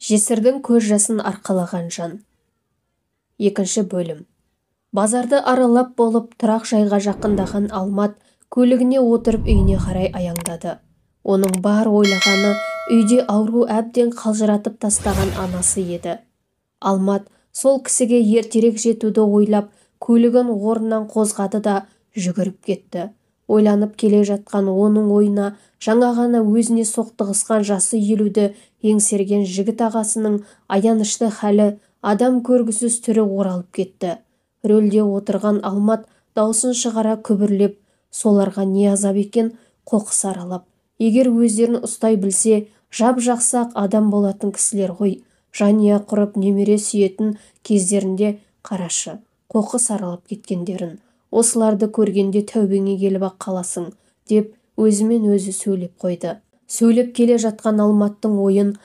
Жесірдің көз жасын арқалаған жан. Екінші бөлім. Базарды аралап болып тұрақ жайға жақындаған Алмат көлігіне отырып үйіне қарай аяңдады. Оның бар ойлағаны үйде ауру әбден қалжыратып тастаған анасы еді. Алмат сол кісіге ертерек жетуді ойлап көлігін орнынан қозғады да жүгіріп кетті. Ойланып келе жатқан оның ойына жаңа ғана өзіне соқтығысқан жасы елуді еңсерген жігіт ағасының аянышты халі, адам көргісіз түрі оралып кетті. Рөлде отырған Алмат даусын шығара күбірлеп, соларға не азап екен, қоқыс аралап. Егер өздерін ұстай білсе, жап-жақсы адам болатын кісілер ғой. Жанұя құрып немере сүйетін кездерінде қарашы, қоқыс аралап кеткендерін. Осыларды көргенде тәубеңе келіп-ақ қаласың, деп өзімен өзі сөйлеп қойды. Сөйлеп келе жатқан Алматтың ойын